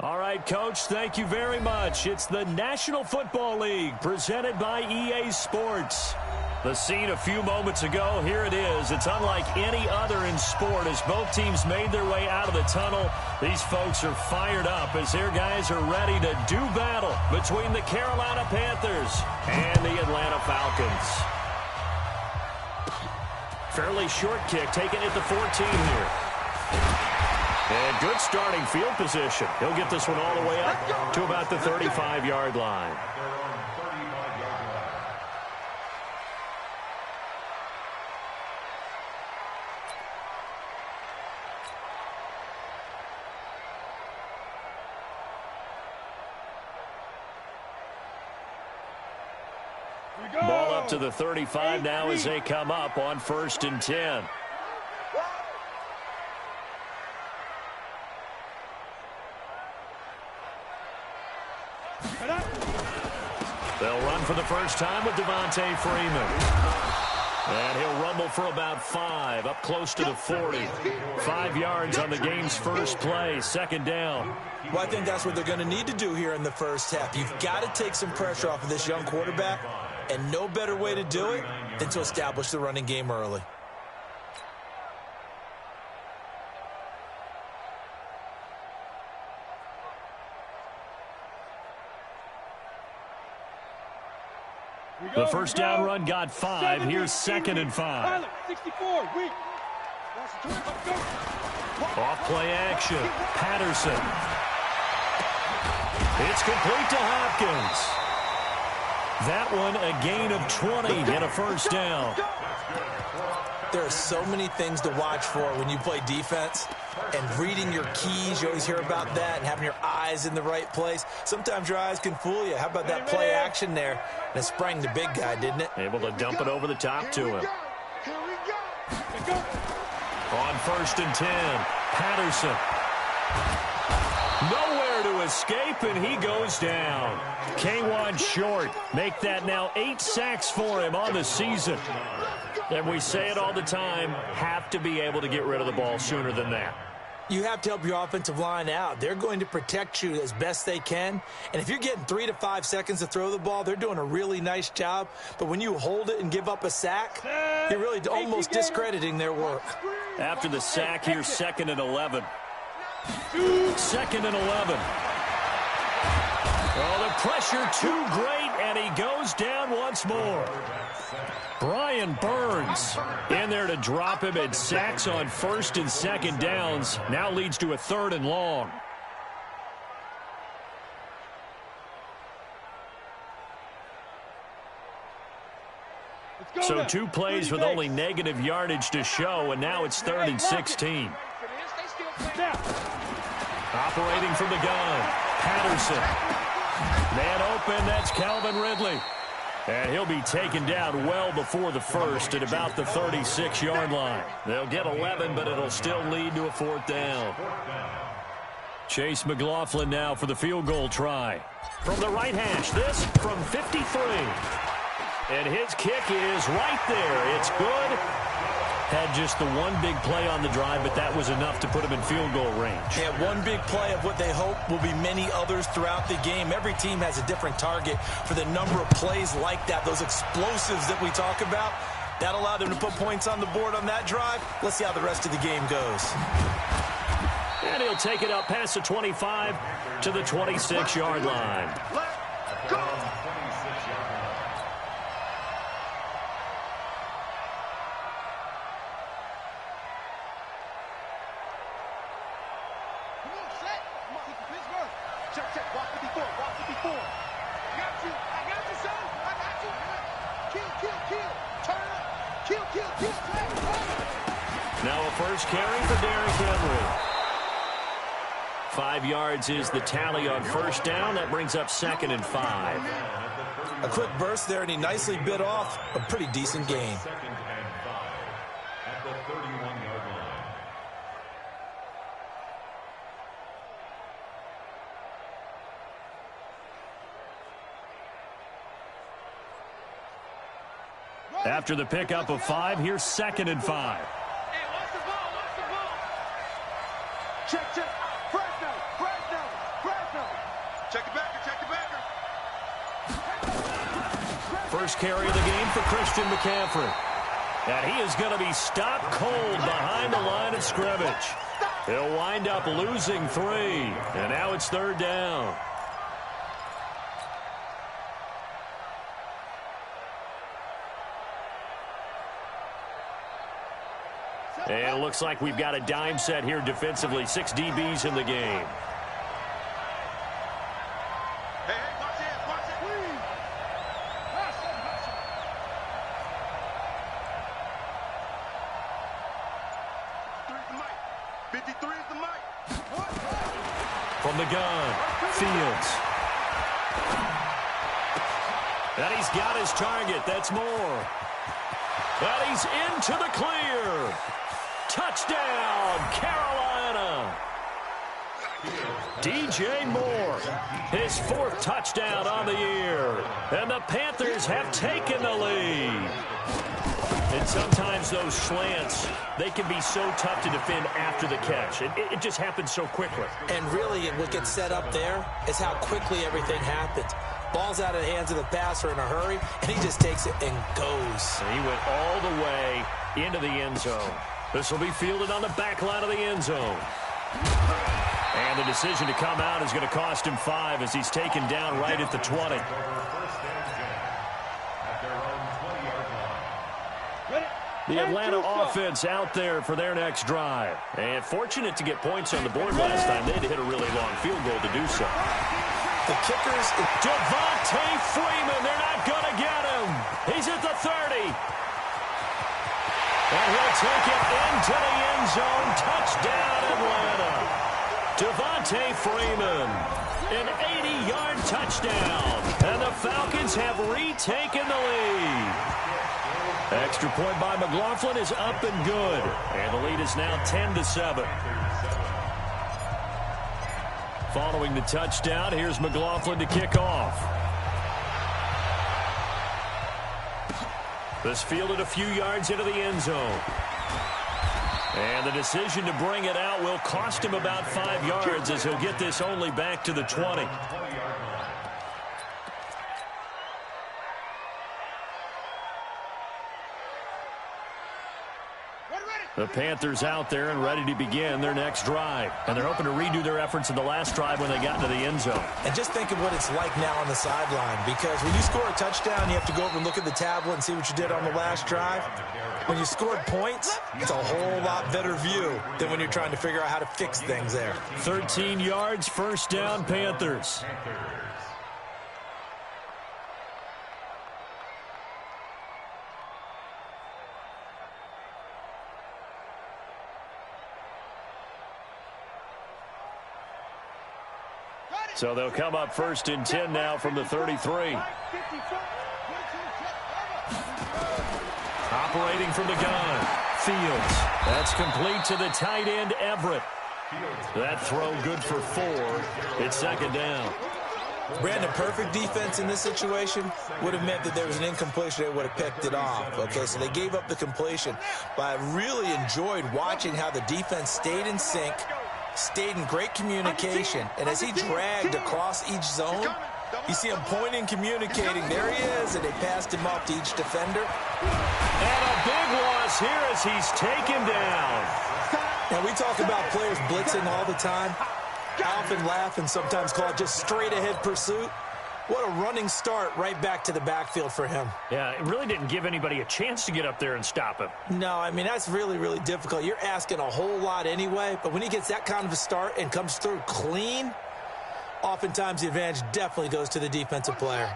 All right, Coach, thank you very much. It's the National Football League presented by EA Sports. The scene a few moments ago, here it is. It's unlike any other in sport as both teams made their way out of the tunnel. These folks are fired up as their guys are ready to do battle between the Carolina Panthers and the Atlanta Falcons. Fairly short kick taken at the 14 here. And good starting field position. He'll get this one all the way up to about the 35-yard line. Ball up to the 35 now as they come up on 1st and 10. They'll run for the first time with Devontae Freeman. And he'll rumble for about 5, up close to the 40. 5 yards on the game's first play, 2nd down. Well, I think that's what they're going to need to do here in the first half. You've got to take some pressure off of this young quarterback, and no better way to do it than to establish the running game early. The first down run got 5. Here's 2nd and 5. 64, weak. Off play action. Patterson. It's complete to Hopkins. That one a gain of 20 and a first down. There are so many things to watch for when you play defense. And reading your keys, you always hear about that, and having your eyes in the right place. Sometimes your eyes can fool you. How about that play action there? And it sprang the big guy, didn't it? Able to dump it over the top to him. On 1st and 10, Patterson. Nowhere to escape, and he goes down. K1 short. Make that now 8 sacks for him on the season. And we say it all the time, have to be able to get rid of the ball sooner than that. You have to help your offensive line out. They're going to protect you as best they can. And if you're getting 3 to 5 seconds to throw the ball, they're doing a really nice job. But when you hold it and give up a sack, you're really almost discrediting their work. After the sack, here's 2nd and 11. 2nd and 11. Oh, the pressure too great, and he goes down once more. Brian Burns in there to drop him, and sacks on 1st and 2nd downs. Now leads to a 3rd and long. So 2 plays with only negative yardage to show, and now it's 3rd and 16. Operating from the gun, Patterson. Man open, that's Calvin Ridley. And he'll be taken down well before the first at about the 36-yard line. They'll get 11, but it'll still lead to a 4th down. Chase McLaughlin now for the field goal try. From the right hash, this from 53. And his kick is right there. It's good. Had just the one big play on the drive, but that was enough to put him in field goal range. Yeah, one big play of what they hope will be many others throughout the game. Every team has a different target for the number of plays like that, those explosives that we talk about. That allowed them to put points on the board on that drive. Let's see how the rest of the game goes. And he'll take it up past the 25 to the 26-yard line. Let's go. Now a first carry for Derrick Henry. 5 yards is the tally on 1st down. That brings up 2nd and 5. A quick burst there, and he nicely bit off a pretty decent gain. After the pickup of 5, here's 2nd and 5. Hey, watch the ball, watch the ball. Check, check. Fresno, Fresno, Fresno. first carry of the game for Christian McCaffrey. And he is going to be stopped cold behind the line of scrimmage. He'll wind up losing 3. And now it's 3rd down. And it looks like we've got a dime set here defensively. 6 DBs in the game. From the gun, Fields. And he's got his target. That's Moore. And he's into the clear. Touchdown, Carolina. DJ Moore, his 4th touchdown on the year. And the Panthers have taken the lead. And sometimes those slants, they can be so tough to defend after the catch. It just happens so quickly. And really, what gets set up there is how quickly everything happens. Ball's out of the hands of the passer in a hurry, and he just takes it and goes. And he went all the way into the end zone. This will be fielded on the back line of the end zone. And the decision to come out is going to cost him 5 as he's taken down right at the 20. The Atlanta offense out there for their next drive. And fortunate to get points on the board last time. They had to hit a really long field goal to do so. The kickers, Devontae Freeman, they're not going to get him. He's at the 30. And he'll take it into the end zone. Touchdown, Atlanta. Devontae Freeman, an 80-yard touchdown. And the Falcons have retaken the lead. Extra point by McLaughlin is up and good. And the lead is now 10-7. Following the touchdown, here's McLaughlin to kick off. This fielded a few yards into the end zone. And the decision to bring it out will cost him about 5 yards as he'll get this only back to the 20. The Panthers out there and ready to begin their next drive. And they're hoping to redo their efforts in the last drive when they got into the end zone. And just think of what it's like now on the sideline, because when you score a touchdown, you have to go over and look at the tablet and see what you did on the last drive. When you scored points, it's a whole lot better view than when you're trying to figure out how to fix things there. 13 yards, 1st down, Panthers. So they'll come up 1st and 10 now from the 33. Operating from the gun, Fields. That's complete to the tight end, Everett. That throw good for 4. It's 2nd down. Brandon, perfect defense in this situation would have meant that there was an incompletion. They would have picked it off. Okay, so they gave up the completion. But I really enjoyed watching how the defense stayed in sync, stayed in great communication, and as he dragged across each zone, you see him pointing, communicating. There he is, and they passed him off to each defender. And a big loss here as he's taken down. Now, we talk about players blitzing all the time. I often laugh and sometimes call it just straight-ahead pursuit. What a running start right back to the backfield for him. Yeah, it really didn't give anybody a chance to get up there and stop him. No, I mean, that's really, really difficult. You're asking a whole lot anyway, but when he gets that kind of a start and comes through clean, oftentimes the advantage definitely goes to the defensive player.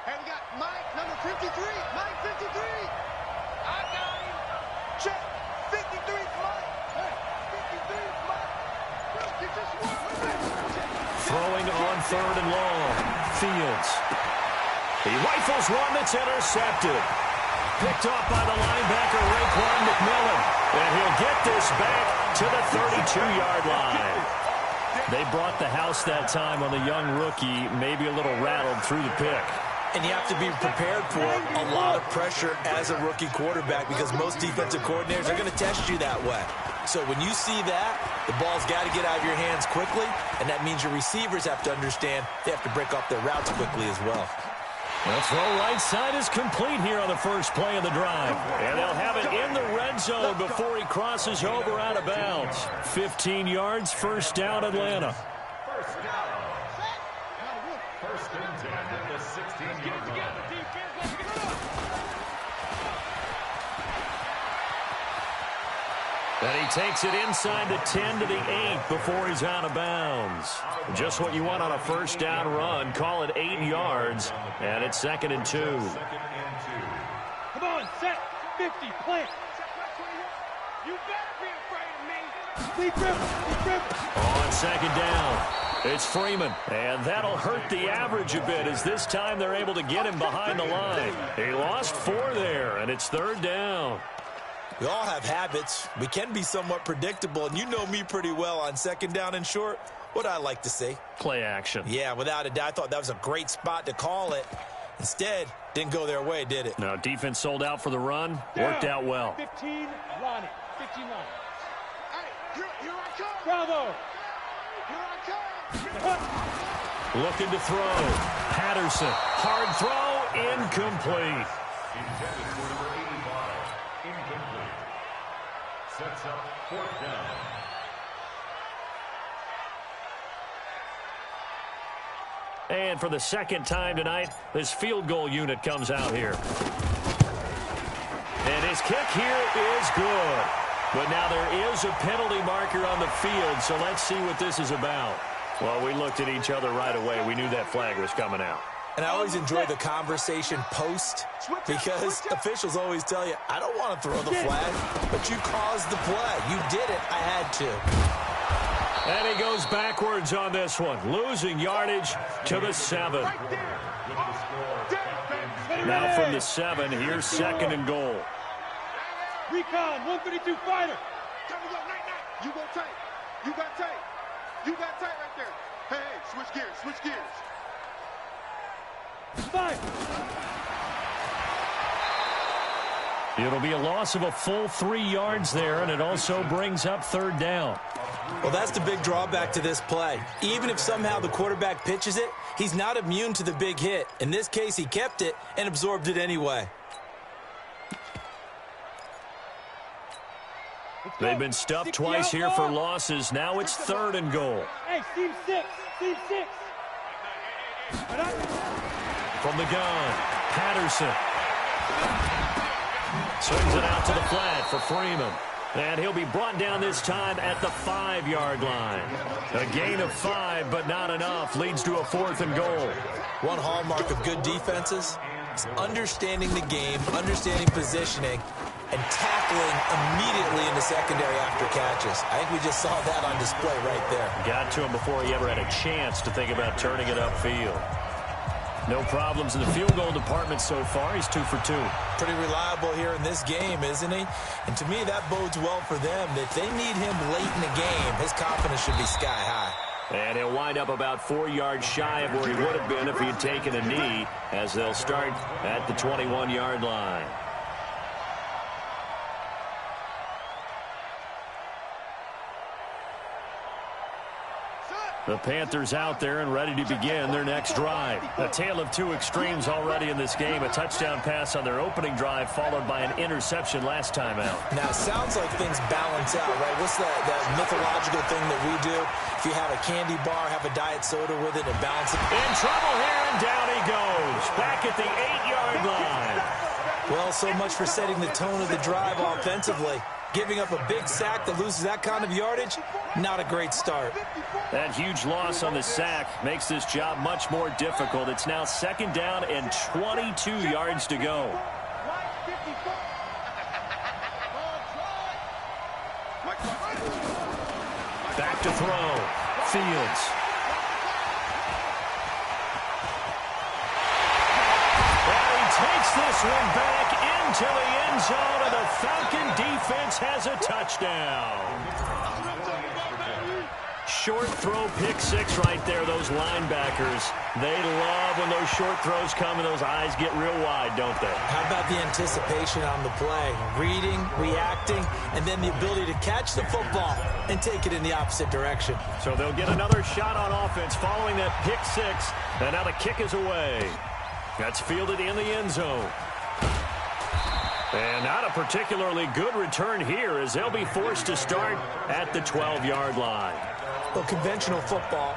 Hey, we got Mike, number 53. Mike, 53. I got him. Check. 53 is Mike. Hey, 53 is Mike. Get this one. Throwing on 3rd and long. Fields. He rifles one that's intercepted. Picked off by the linebacker, Raekwon McMillan. And he'll get this back to the 32-yard line. They brought the house that time on the young rookie, maybe a little rattled through the pick. And you have to be prepared for a lot of pressure as a rookie quarterback because most defensive coordinators are going to test you that way. So when you see that, the ball's got to get out of your hands quickly, and that means your receivers have to understand they have to break off their routes quickly as well. The throw right side is complete here on the first play of the drive. And they'll have it in the red zone before he crosses over out of bounds. 15 yards, first down, Atlanta. First and 10 at the 16-yard line. And he takes it inside the 10 to the 8 before he's out of bounds. Just what you want on a first down run. Call it 8 yards, and it's 2nd and 2. Come on, set, 50, plant. You better be afraid of me. Lead dribble. On 2nd down, it's Freeman. And that'll hurt the average a bit as this time they're able to get him behind the line. He lost 4 there, and it's 3rd down. We all have habits. We can be somewhat predictable, and you know me pretty well on 2nd down and short. What I like to see. Play action. Yeah, without a doubt, I thought that was a great spot to call it. Instead, didn't go their way, did it? No, defense sold out for the run. Worked out well. 15, line it. 15 line. Hey, here I come. Bravo. Here I come. Looking to throw. Patterson. Hard throw. Incomplete. Intended for number 85. Incomplete. Sets up 4th down. And for the second time tonight, this field goal unit comes out here. And his kick here is good. But now there is a penalty marker on the field, so let's see what this is about. Well, we looked at each other right away. We knew that flag was coming out. And I always enjoy the conversation post because officials always tell you, I don't want to throw the flag, but you caused the play. You did it. I had to. And he goes backwards on this one, losing yardage to the 7. Now from the 7, here's 2nd and goal. Recon, 132 fighter. You go tight. You got tight. You got tight right there. Hey, switch gears, switch gears. 5. It'll be a loss of a full 3 yards there, and it also brings up 3rd down. Well, that's the big drawback to this play. Even if somehow the quarterback pitches it, he's not immune to the big hit. In this case, he kept it and absorbed it anyway. They've been stuffed twice here for losses. Now it's 3rd and goal. Hey, team 6. Team 6. From the gun, Patterson. Swings it out to the flat for Freeman. And he'll be brought down this time at the 5-yard line. A gain of 5, but not enough, leads to a 4th and goal. One hallmark of good defenses is understanding the game, understanding positioning, and tackling immediately in the secondary after catches. I think we just saw that on display right there. Got to him before he ever had a chance to think about turning it upfield. No problems in the field goal department so far. He's 2 for 2. Pretty reliable here in this game, isn't he? And to me, that bodes well for them. If they need him late in the game, his confidence should be sky high. And he'll wind up about 4 yards shy of where he would have been if he had taken a knee, as they'll start at the 21-yard line. The Panthers out there and ready to begin their next drive. A tale of 2 extremes already in this game. A touchdown pass on their opening drive, followed by an interception last time out. Now, it sounds like things balance out, right? What's that mythological thing that we do? If you have a candy bar, have a diet soda with it, and balance it. In trouble here, and down he goes. Back at the 8-yard line. Well, so much for setting the tone of the drive offensively. Giving up a big sack that loses that kind of yardage, not a great start. That huge loss on the sack makes this job much more difficult. It's now 2nd down and 22 yards to go. Back to throw. Fields. And he takes this one back into the end zone, and the Falcon defense has a touchdown. Short throw, pick 6 right there, those linebackers. They love when those short throws come and those eyes get real wide, don't they? How about the anticipation on the play? Reading, reacting, and then the ability to catch the football and take it in the opposite direction. So they'll get another shot on offense following that pick 6, and now the kick is away. That's fielded in the end zone. And not a particularly good return here as they'll be forced to start at the 12-yard line. Well, conventional football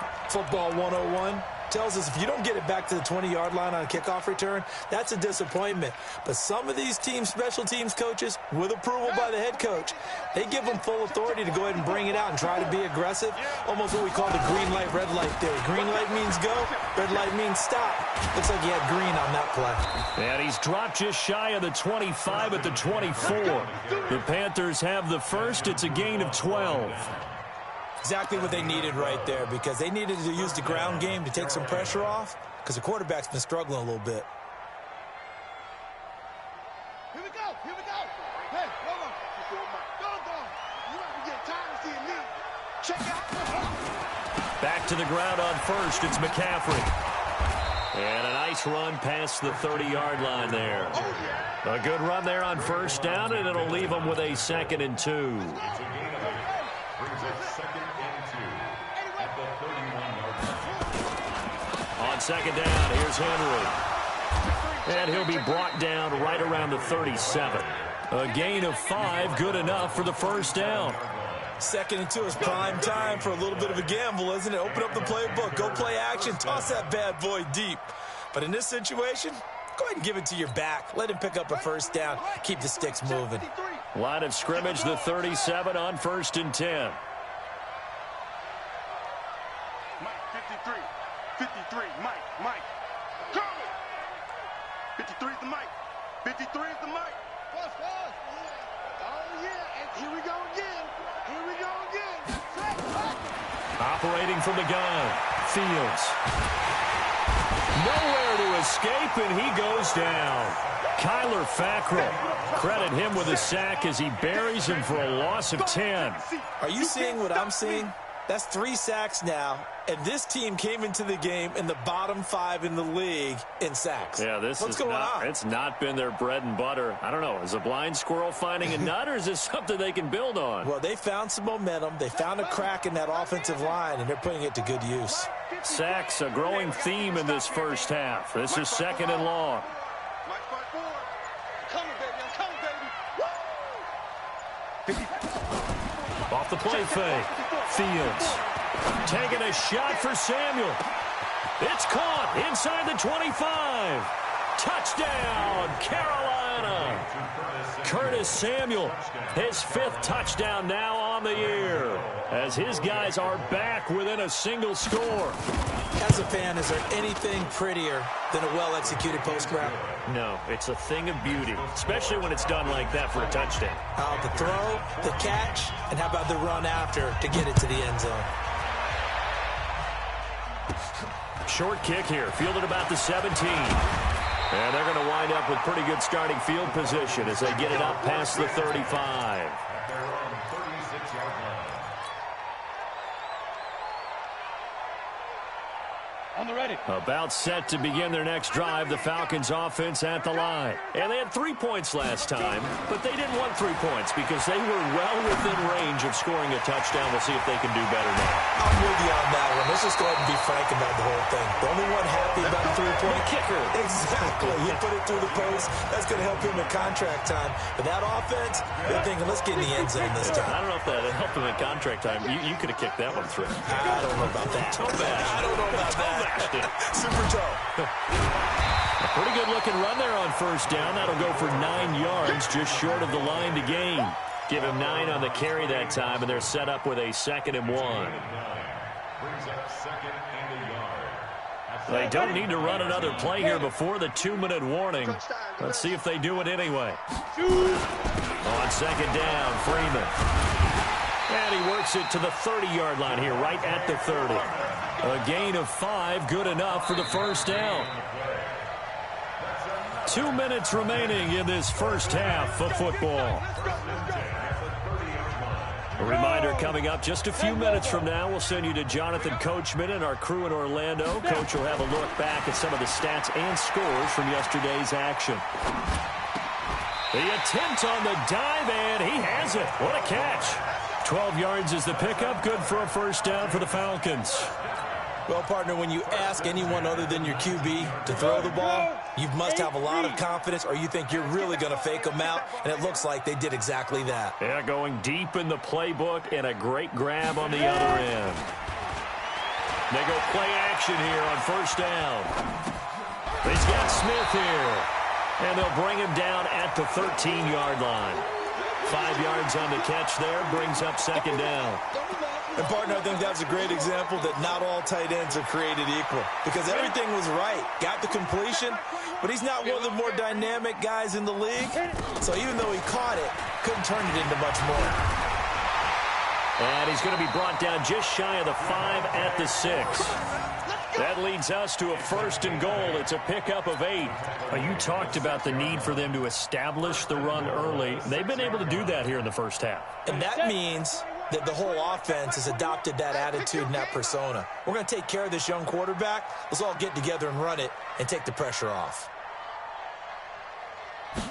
101, tells us if you don't get it back to the 20-yard line on a kickoff return, that's a disappointment. But some of these special teams coaches, with approval by the head coach, they give them full authority to go ahead and bring it out and try to be aggressive. Almost what we call the green light, red light theory. Green light means go, red light means stop. Looks like he had green on that play. And he's dropped just shy of the 25 at the 24. The Panthers have the first. It's a gain of 12. Exactly what they needed right there, because they needed to use the ground game to take some pressure off, because the quarterback's been struggling a little bit. Here we go. Here we go. Hey, hold on. Go. You have to get time to see a lead. Check out. Back to the ground on first. It's McCaffrey. And a nice run past the 30-yard line there. A good run there on first down, and it'll leave them with a 2nd and 2. On second down, here's Henry. And he'll be brought down right around the 37. A gain of 5, good enough for the first down. 2nd and 2 is prime time for a little bit of a gamble, isn't it? Open up the playbook, go play action, toss that bad boy deep. But in this situation, go ahead and give it to your back. Let him pick up a first down. Keep the sticks moving. Line of scrimmage, the 37 on 1st and 10. Mike, 53, Mike. Come on. 53 is the Mike. 53 is the Mike. Pause. Oh, yeah. And here we go again. Operating from the gun. Fields. Nowhere to escape, and he goes down. Kyler Fackrell. Credit him with a sack as he buries him for a loss of 10. Are you seeing what I'm seeing? That's 3 sacks now, and this team came into the game in the bottom 5 in the league in sacks. Yeah, what's going on? It's not been their bread and butter. I don't know. Is a blind squirrel finding a nut, or is this something they can build on? Well, they found some momentum. They found a crack in that offensive line, and they're putting it to good use. Sacks, a growing theme in this first half. This is 2nd and long. Off the play fake. Fields taking a shot for Samuel. It's caught inside the 25. Touchdown, Carolina. Curtis Samuel, his 5th touchdown now on the year, as his guys are back within a single score. As a fan, is there anything prettier than a well-executed post route? No, it's a thing of beauty, especially when it's done like that for a touchdown. The throw, the catch, and how about the run after to get it to the end zone? Short kick here, fielded about the 17. And they're going to wind up with pretty good starting field position as they get it up past the 35. On the ready. About set to begin their next drive, the Falcons offense at the line. And they had 3 points last time, but they didn't want 3 points because they were well within range of scoring a touchdown. We'll see if they can do better now. I'm with you on that one. Let's just go ahead and be frank about the whole thing. The only one happy about the 3-point kicker. Exactly. He put it through the post. That's going to help him in contract time. But that offense, they're thinking, let's get in the end zone this time. I don't know if that helped him in contract time. You could have kicked that one through. I don't know about that. I don't know about that. Super toe. A pretty good-looking run there on first down. That'll go for 9 yards, just short of the line to gain. Give him 9 on the carry that time, and they're set up with a 2nd and 1. They don't need to run another play here before the 2-minute warning. Let's see if they do it anyway. On second down, Freeman. And he works it to the 30-yard line here, right at the 30. A gain of 5, good enough for the first down. 2 minutes remaining in this first half of football. A reminder coming up just a few minutes from now. We'll send you to Jonathan Coachman and our crew in Orlando. Coach will have a look back at some of the stats and scores from yesterday's action. The attempt on the dive, and he has it. What a catch. 12 yards is the pickup. Good for a first down for the Falcons. Well, partner, when you ask anyone other than your QB to throw the ball, you must have a lot of confidence or you think you're really going to fake them out, and it looks like they did exactly that. Yeah, going deep in the playbook and a great grab on the other end. They go play action here on first down. He's got Smith here, and they'll bring him down at the 13-yard line. 5 yards on the catch there, brings up second down. And, partner, I think that's a great example that not all tight ends are created equal because everything was right. Got the completion, but he's not one of the more dynamic guys in the league. So even though he caught it, couldn't turn it into much more. And he's going to be brought down just shy of the 5 at the 6. That leads us to a first and goal. It's a pickup of 8. You talked about the need for them to establish the run early. They've been able to do that here in the first half. And that means that the whole offense has adopted that attitude and that persona. We're going to take care of this young quarterback. Let's all get together and run it and take the pressure off.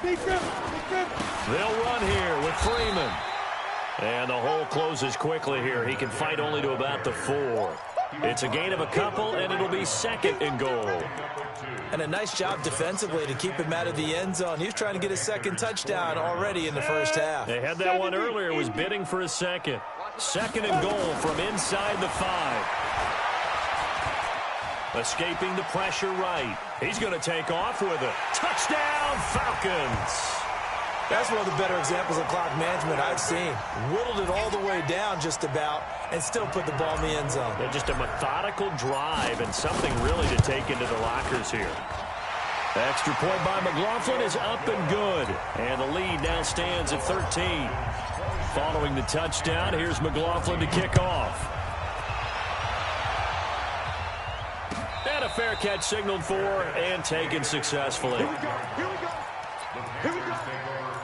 Big rip. They'll run here with Freeman. And the hole closes quickly here. He can fight only to about the 4. It's a gain of a couple, and it'll be second and goal. And a nice job defensively to keep him out of the end zone. He was trying to get his second touchdown already in the first half. They had that one earlier, was bidding for a second. Second and goal from inside the 5. Escaping the pressure right. He's going to take off with it. Touchdown, Falcons. That's one of the better examples of clock management I've seen. Whittled it all the way down just about and still put the ball in the end zone. They're just a methodical drive and something really to take into the lockers here. Extra point by McLaughlin is up and good. And the lead now stands at 13. Following the touchdown, here's McLaughlin to kick off. And a fair catch signaled for and taken successfully. Here we go. Here we go. Here we go.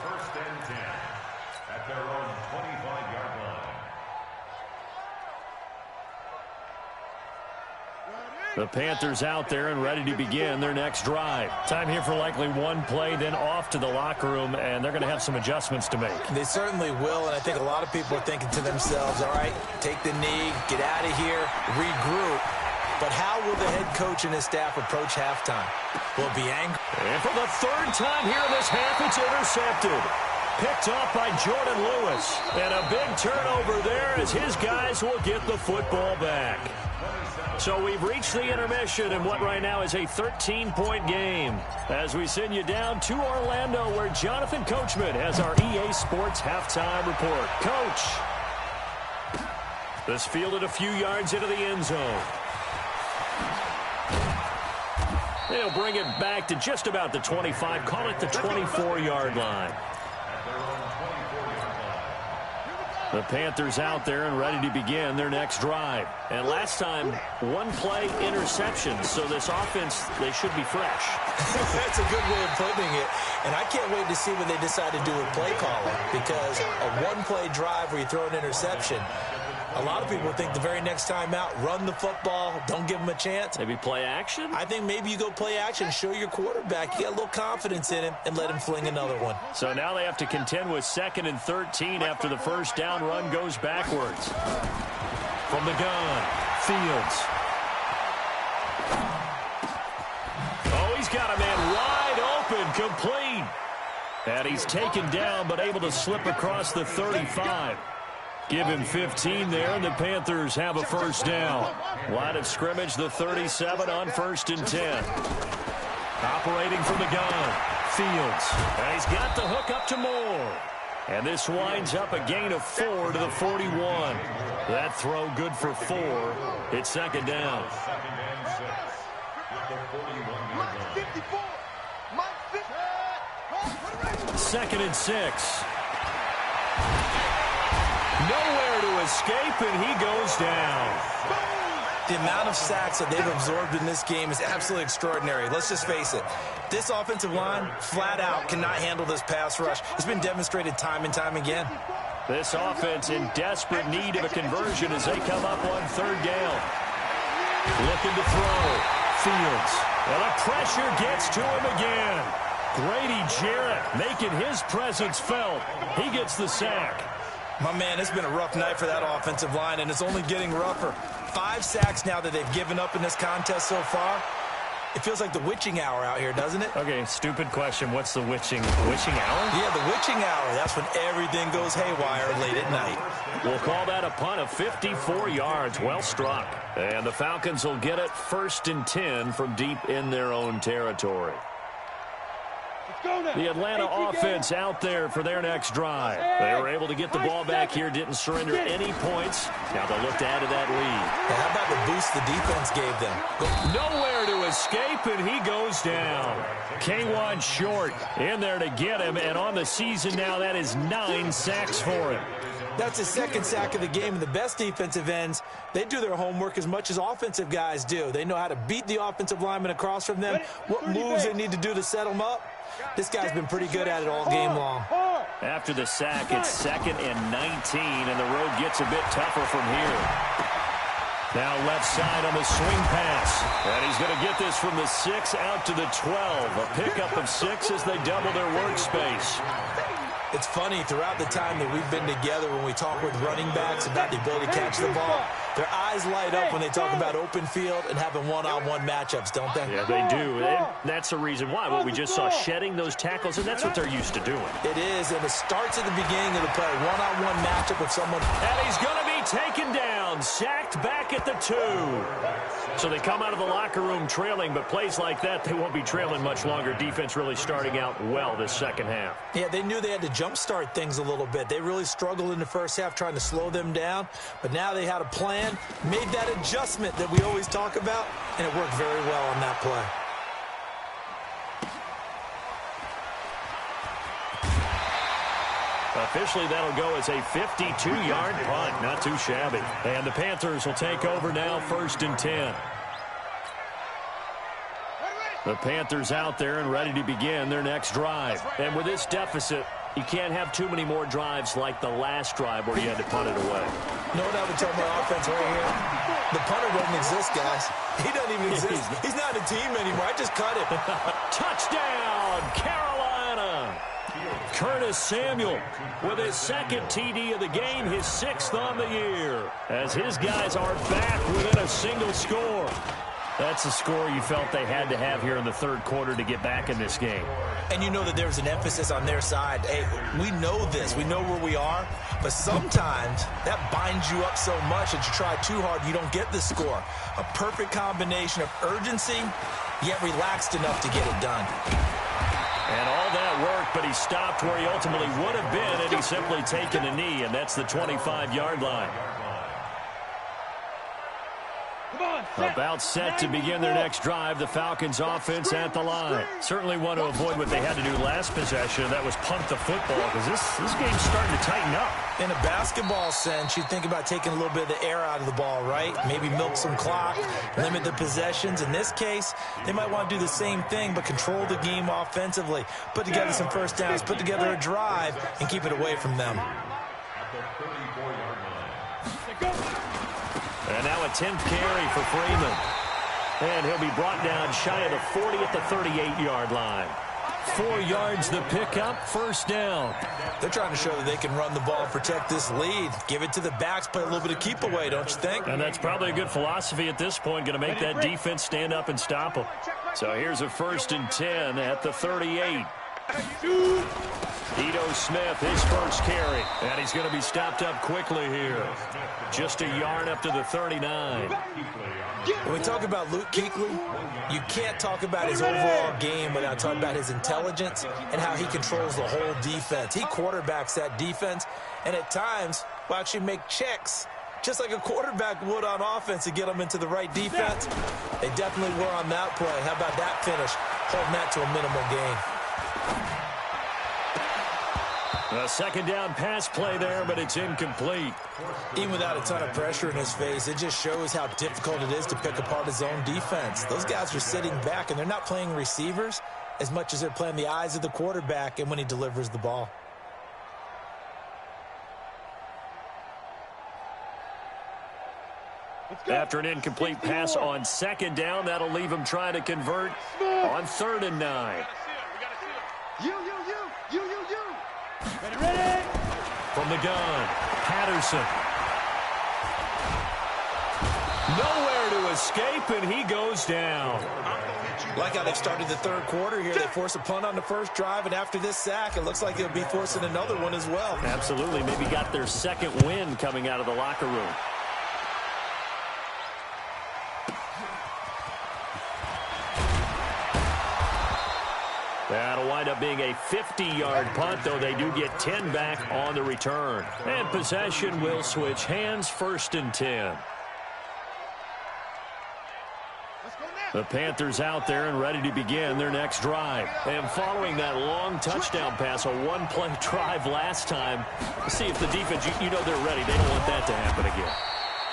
First and 10 at their own 25-yard line. The Panthers out there and ready to begin their next drive. Time here for likely one play, then off to the locker room, and they're going to have some adjustments to make. They certainly will, and I think a lot of people are thinking to themselves, all right, take the knee, get out of here, regroup. But how will the head coach and his staff approach halftime? Will it be angry? And for the third time here in this half, it's intercepted. Picked off by Jordan Lewis. And a big turnover there as his guys will get the football back. So we've reached the intermission in what right now is a 13-point game. As we send you down to Orlando where Jonathan Coachman has our EA Sports halftime report. Coach. This fielded a few yards into the end zone. They'll bring it back to just about the 25, call it the 24-yard line. The Panthers out there and ready to begin their next drive. And last time, one play interception, so this offense, they should be fresh. That's a good way of putting it. And I can't wait to see what they decide to do with play calling, because a one-play drive where you throw an interception, a lot of people think the very next time out, run the football, don't give them a chance. Maybe play action? I think maybe you go play action, show your quarterback, you got a little confidence in him, and let him fling another one. So now they have to contend with 2nd and 13 after the first down run goes backwards. From the gun, Fields. Oh, he's got a man wide open, complete. And he's taken down, but able to slip across the 35. Give him 15 there, and the Panthers have a first down. Line of scrimmage, the 37 on 1st and 10. Operating from the gun, Fields. And he's got the hook up to Moore. And this winds up a gain of 4 to the 41. That throw good for 4. It's second down. Second and 6. Nowhere to escape, and he goes down. The amount of sacks that they've absorbed in this game is absolutely extraordinary. Let's just face it. This offensive line, flat out, cannot handle this pass rush. It's been demonstrated time and time again. This offense in desperate need of a conversion as they come up on 3rd down. Looking to throw. Fields. And the pressure gets to him again. Grady Jarrett making his presence felt. He gets the sack. My man, it's been a rough night for that offensive line, and it's only getting rougher. 5 sacks now that they've given up in this contest so far. It feels like the witching hour out here, doesn't it? Okay, stupid question. What's the witching hour? Yeah, the witching hour. That's when everything goes haywire late at night. We'll call that a punt of 54 yards. Well struck. And the Falcons will get it 1st and 10 from deep in their own territory. The Atlanta offense out there for their next drive. They were able to get the ball back here, didn't surrender any points. Now they'll look to add to that lead. Now how about the boost the defense gave them? Nowhere to escape, and he goes down. K1 Short in there to get him, and on the season now, that is 9 sacks for him. That's his 2nd sack of the game, and the best defensive ends, they do their homework as much as offensive guys do. They know how to beat the offensive lineman across from them, what moves they need to do to set them up. This guy's been pretty good at it all game long. After the sack, it's 2nd and 19, and the road gets a bit tougher from here. Now left side on the swing pass. And he's going to get this from the 6 out to the 12. A pickup of 6 as they double their workspace. It's funny, throughout the time that we've been together, when we talk with running backs about the ability to catch the ball, their eyes light up when they talk about open field and having one-on-one matchups, don't they? Yeah, they do. And that's the reason why. What we just saw, shedding those tackles, and that's what they're used to doing. It is, and it starts at the beginning of the play. One-on-one matchup with someone. And he's going to be taken down, sacked back at the 2. So they come out of the locker room trailing, but plays like that, they won't be trailing much longer. Defense really starting out well this second half. Yeah, they knew they had to jumpstart things a little bit. They really struggled in the first half trying to slow them down, but now they had a plan, made that adjustment that we always talk about, and it worked very well on that play. Officially, that'll go as a 52-yard punt. Not too shabby. And the Panthers will take over now, 1st and 10. The Panthers out there and ready to begin their next drive. And with this deficit, you can't have too many more drives like the last drive where you had to punt it away. You know what I would tell my offense right here? The punter doesn't exist, guys. He doesn't even exist. He's not a team anymore. I just cut him. Touchdown, Carolina! Curtis Samuel with his 2nd TD of the game, his 6th on the year, as his guys are back within a single score. That's the score you felt they had to have here in the 3rd quarter to get back in this game. And you know that there's an emphasis on their side. Hey, we know this. We know where we are. But sometimes that binds you up so much that you try too hard, you don't get the score. A perfect combination of urgency, yet relaxed enough to get it done. And all that worked, but he stopped where he ultimately would have been, and he's simply taken a knee, and that's the 25-yard line. About set to begin their next drive, the Falcons offense at the line. Certainly want to avoid what they had to do last possession. That was punt the football, because this game's starting to tighten up. In a basketball sense, you think about taking a little bit of the air out of the ball, right? Maybe milk some clock, limit the possessions. In this case, they might want to do the same thing, but control the game offensively. Put together some first downs, put together a drive, and keep it away from them. And now a 10th carry for Freeman. And he'll be brought down shy of the 40 at the 38-yard line. 4 yards the pickup, 1st down. They're trying to show that they can run the ball and protect this lead. Give it to the backs, play a little bit of keep away, don't you think? And that's probably a good philosophy at this point, going to make that defense stand up and stop them. So here's a 1st and 10 at the 38. Ito Smith, his first carry. And he's going to be stopped up quickly here. Just a yard up to the 39. When we talk about Luke Kuechly, you can't talk about his overall game without talking about his intelligence and how he controls the whole defense. He quarterbacks that defense, and at times will actually make checks just like a quarterback would on offense to get them into the right defense. They definitely were on that play. How about that finish? Holding that to a minimal gain. A 2nd down pass play there, but it's incomplete. Even without a ton of pressure in his face, it just shows how difficult it is to pick apart his own defense. Those guys are sitting back, and they're not playing receivers as much as they're playing the eyes of the quarterback and when he delivers the ball. After an incomplete pass on 2nd down, that'll leave him trying to convert on 3rd and 9. You. Ready? From the gun, Patterson. Nowhere to escape, and he goes down. Like how they've started the third quarter here. They force a punt on the first drive, and after this sack, it looks like they'll be forcing another one as well. Absolutely. Maybe got their second win coming out of the locker room. That'll wind up being a 50-yard punt, though they do get 10 back on the return. And possession will switch hands, 1st and 10. The Panthers out there and ready to begin their next drive. And following that long touchdown pass, a one-play drive last time, see if the defense, you know they're ready. They don't want that to happen again.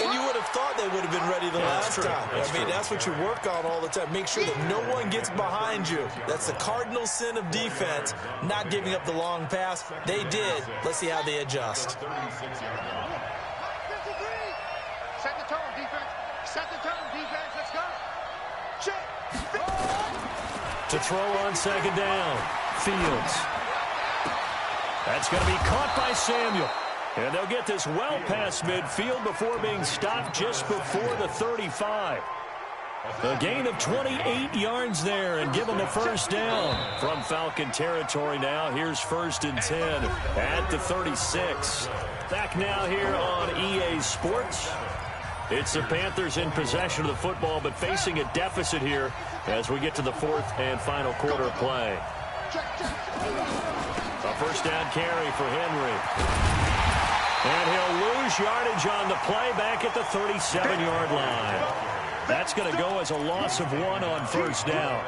And you would have thought they would have been ready the last time. That's what you work on all the time. Make sure that no one gets behind you. That's the cardinal sin of defense, not giving up the long pass. They did. Let's see how they adjust. 53. Set the tone, defense. Set the tone, defense. Let's go. Check. To throw on second down, Fields. That's going to be caught by Samuel. And they'll get this well past midfield before being stopped just before the 35. A gain of 28 yards there and give them a first down. From Falcon territory now, here's 1st and 10 at the 36. Back now here on EA Sports. It's the Panthers in possession of the football, but facing a deficit here as we get to the 4th and final quarter play. A first down carry for Henry. And he'll lose yardage on the play back at the 37-yard line. That's going to go as a loss of 1 on 1st down.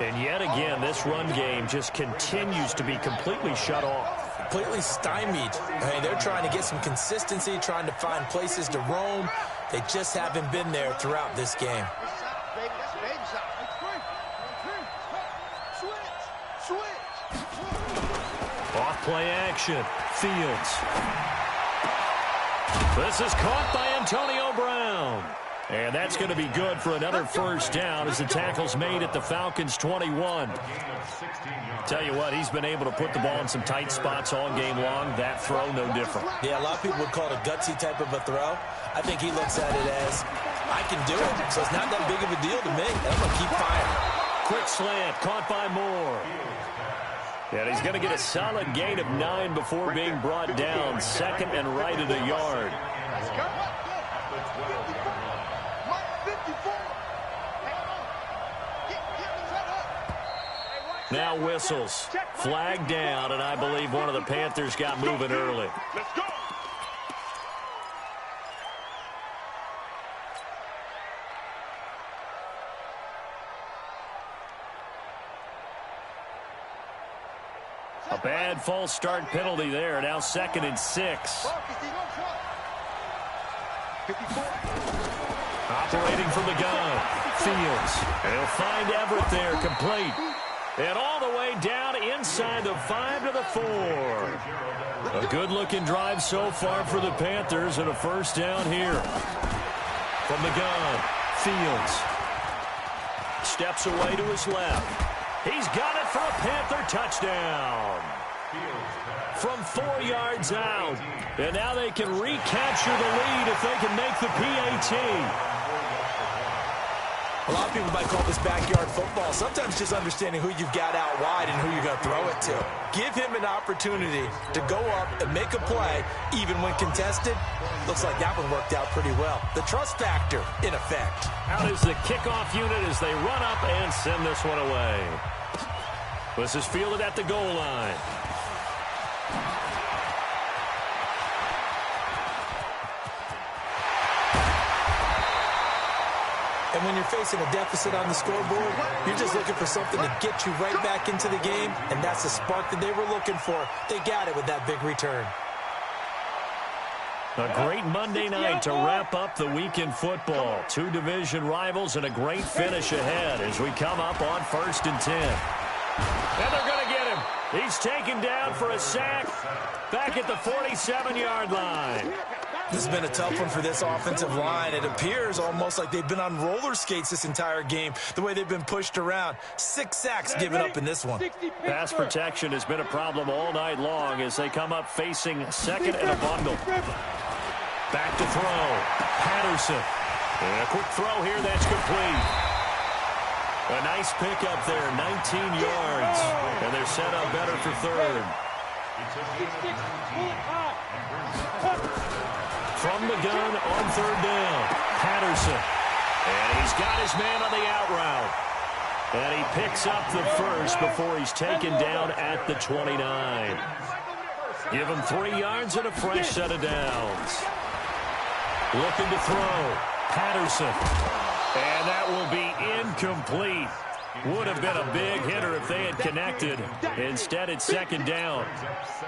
And yet again, this run game just continues to be completely shut off. Completely stymied. They're trying to get some consistency, trying to find places to roam. They just haven't been there throughout this game. Off play action. Fields. This is caught by Antonio Brown. And that's going to be good for another first down as the tackle's made at the Falcons' 21. Tell you what, he's been able to put the ball in some tight spots all game long. That throw, no different. Yeah, a lot of people would call it a gutsy type of a throw. I think he looks at it as, I can do it, so it's not that big of a deal to me. I'm going to keep firing. Quick slant, caught by Moore. And he's going to get a solid gain of 9 before being brought down. 2nd and right at a yard. Now whistles. Flag down, and I believe one of the Panthers got moving early. Let's go. A bad false start penalty there. Now 2nd and 6. Operating from the gun. Fields. And he'll find Everett there, complete. And all the way down inside the 5 to the 4. A good-looking drive so far for the Panthers, and a first down here. From the gun. Fields. Steps away to his left. He's got it for a Panther touchdown. From 4 yards out. And now they can recapture the lead if they can make the PAT. A lot of people might call this backyard football. Sometimes just understanding who you've got out wide and who you're going to throw it to. Give him an opportunity to go up and make a play, even when contested. Looks like that one worked out pretty well. The trust factor in effect. Out is the kickoff unit as they run up and send this one away. This is fielded at the goal line. And when you're facing a deficit on the scoreboard, you're just looking for something to get you right back into the game, and that's the spark that they were looking for. They got it with that big return. A great Monday night to wrap up the week in football. 2 division rivals and a great finish ahead as we come up on 1st and 10. And they're going to get him. He's taken down for a sack back at the 47-yard line. This has been a tough one for this offensive line. It appears almost like they've been on roller skates this entire game, the way they've been pushed around. 6 sacks given up in this one. Pass protection has been a problem all night long as they come up facing 2nd and a bundle. Back to throw. Patterson. And a quick throw here, that's complete. A nice pickup there, 19 yards. And they're set up better for third. From the gun on third down, Patterson. And he's got his man on the out route. And he picks up the first before he's taken down at the 29. Give him 3 yards and a fresh set of downs. Looking to throw, Patterson. And that will be incomplete. Would have been a big hitter if they had connected. Instead, it's second down.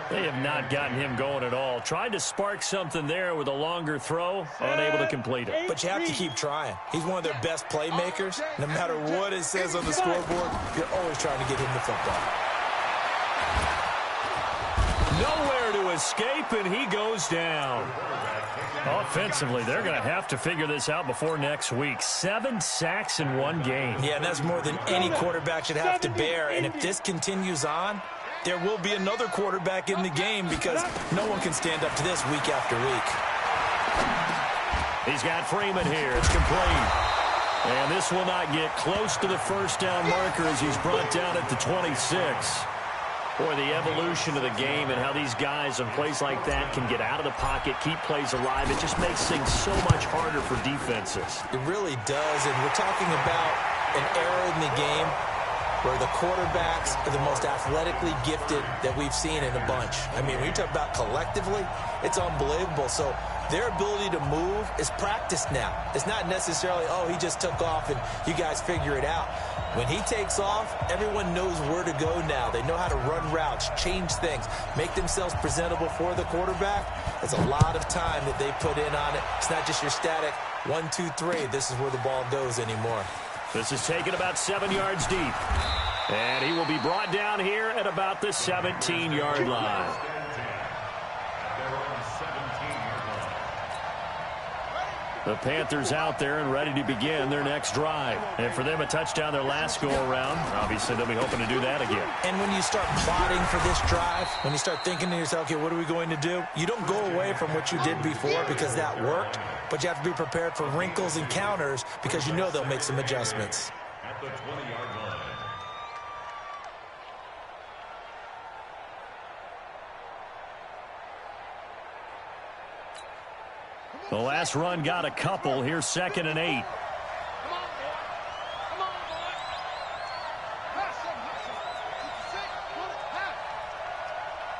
They have not gotten him going at all. Tried to spark something there with a longer throw, unable to complete it. But you have to keep trying. He's one of their best playmakers. No matter what it says on the scoreboard, you're always trying to get him the football. Nowhere to escape, and he goes down. Offensively, they're going to have to figure this out before next week. 7 sacks in 1 game. Yeah, and that's more than any quarterback should have to bear. And if this continues on, there will be another quarterback in the game because no one can stand up to this week after week. He's got Freeman here. It's complete. And this will not get close to the first down marker as he's brought down at the 26. Boy, the evolution of the game and how these guys in plays like that can get out of the pocket, keep plays alive, it just makes things so much harder for defenses. It really does, and we're talking about an era in the game where the quarterbacks are the most athletically gifted that we've seen in a bunch. I mean, when you talk about collectively, it's unbelievable. So their ability to move is practiced now. It's not necessarily, oh, he just took off and you guys figure it out. When he takes off, everyone knows where to go now. They know how to run routes, change things, make themselves presentable for the quarterback. It's a lot of time that they put in on it. It's not just your static 1, 2, 3. This is where the ball goes anymore. This is taken about 7 yards deep. And he will be brought down here at about the 17-yard line. The Panthers out there and ready to begin their next drive. And for them, a touchdown their last go-around. Obviously, they'll be hoping to do that again. And when you start plotting for this drive, when you start thinking to yourself, okay, what are we going to do? You don't go away from what you did before because that worked, but you have to be prepared for wrinkles and counters because you know they'll make some adjustments. At the 20-yard line. The last run got a couple. Here's 2nd and 8. Come on, boy. Come on, boy. Pass him, pass him. 56, pull it, pass.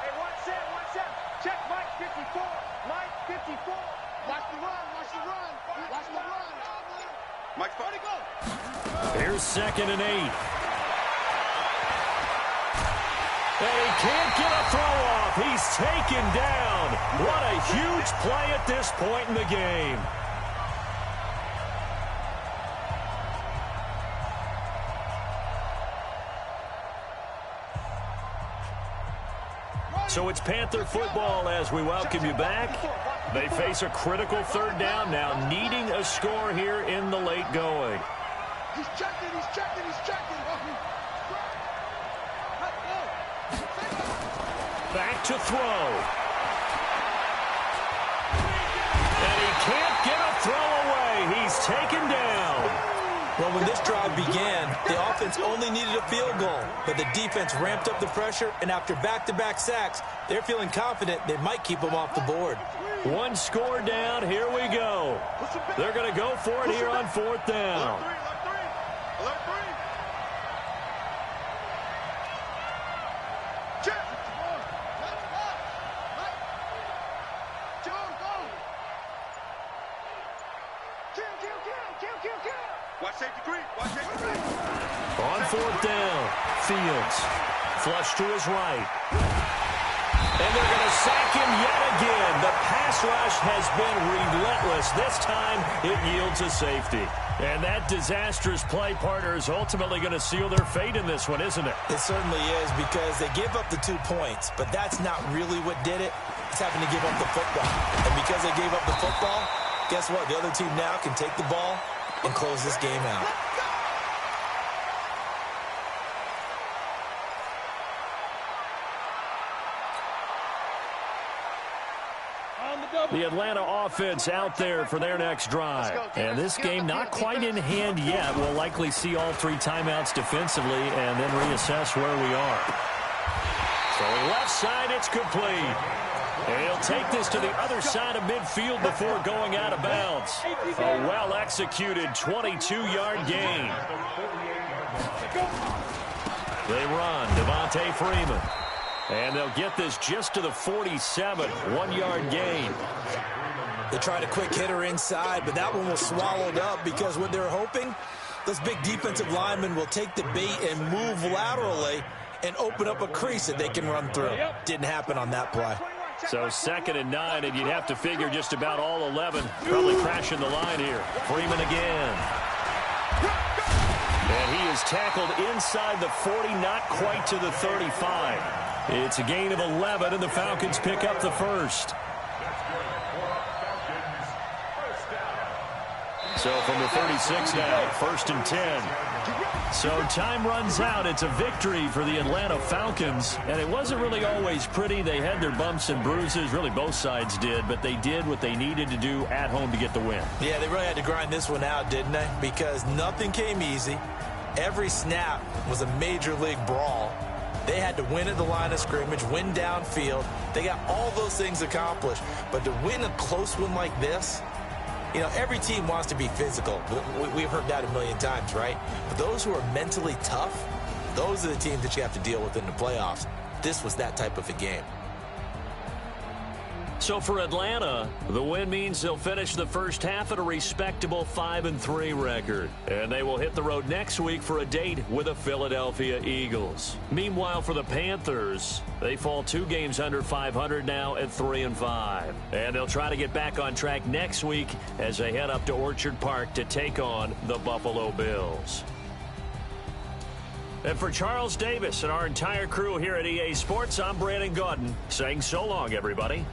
Hey, one set. Check Mike 54. Mike 54. Watch the run, watch the run. Watch the run. Mike's Where'd he go? Here's 2nd and 8. And he can't get a throw off. He's taken down. What a huge play at this point in the game. So it's Panther football as we welcome you back. They face a critical 3rd down now, needing a score here in the late going. He's checking, he's checking, he's checking. Back to throw. And he can't get a throw away. He's taken down. Well, when this drive began, the offense only needed a field goal, but the defense ramped up the pressure, and after back-to-back sacks, they're feeling confident they might keep them off the board. 1 score down. Here we go. They're going to go for it here on 4th down. Watch safety green. Watch safety green. On 4th down, Fields. Flush to his right. And they're going to sack him yet again. The pass rush has been relentless. This time, it yields a safety. And that disastrous play, partner, is ultimately going to seal their fate in this one, isn't it? It certainly is because they gave up the 2 points, but that's not really what did it. It's having to give up the football. And because they gave up the football, guess what? The other team now can take the ball and close this game out. The Atlanta offense out there for their next drive. And this game not quite in hand yet. We'll likely see all 3 timeouts defensively and then reassess where we are. So left side, it's complete. And he'll take this to the other side of midfield before going out of bounds. A well-executed 22-yard gain. They run. Devontae Freeman. And they'll get this just to the 47, 1-yard gain. They tried a quick hitter inside, but that one was swallowed up because what they're hoping, those big defensive linemen will take the bait and move laterally and open up a crease that they can run through. Didn't happen on that play. So 2nd and 9, and you'd have to figure just about all 11 probably crashing the line here. Freeman again. And he is tackled inside the 40, not quite to the 35. It's a gain of 11, and the Falcons pick up the first. So from the 36 now, 1st and 10. So time runs out. It's a victory for the Atlanta Falcons. And it wasn't really always pretty. They had their bumps and bruises. Really, both sides did. But they did what they needed to do at home to get the win. Yeah, they really had to grind this one out, didn't they? Because nothing came easy. Every snap was a major league brawl. They had to win at the line of scrimmage, win downfield. They got all those things accomplished. But to win a close one like this, you know, every team wants to be physical. We've heard that a million times, right? But those who are mentally tough, those are the teams that you have to deal with in the playoffs. This was that type of a game. So for Atlanta, the win means they'll finish the first half at a respectable 5-3 record. And they will hit the road next week for a date with the Philadelphia Eagles. Meanwhile, for the Panthers, they fall 2 games under 500 now at 3-5. And they'll try to get back on track next week as they head up to Orchard Park to take on the Buffalo Bills. And for Charles Davis and our entire crew here at EA Sports, I'm Brandon Gaudin saying so long, everybody.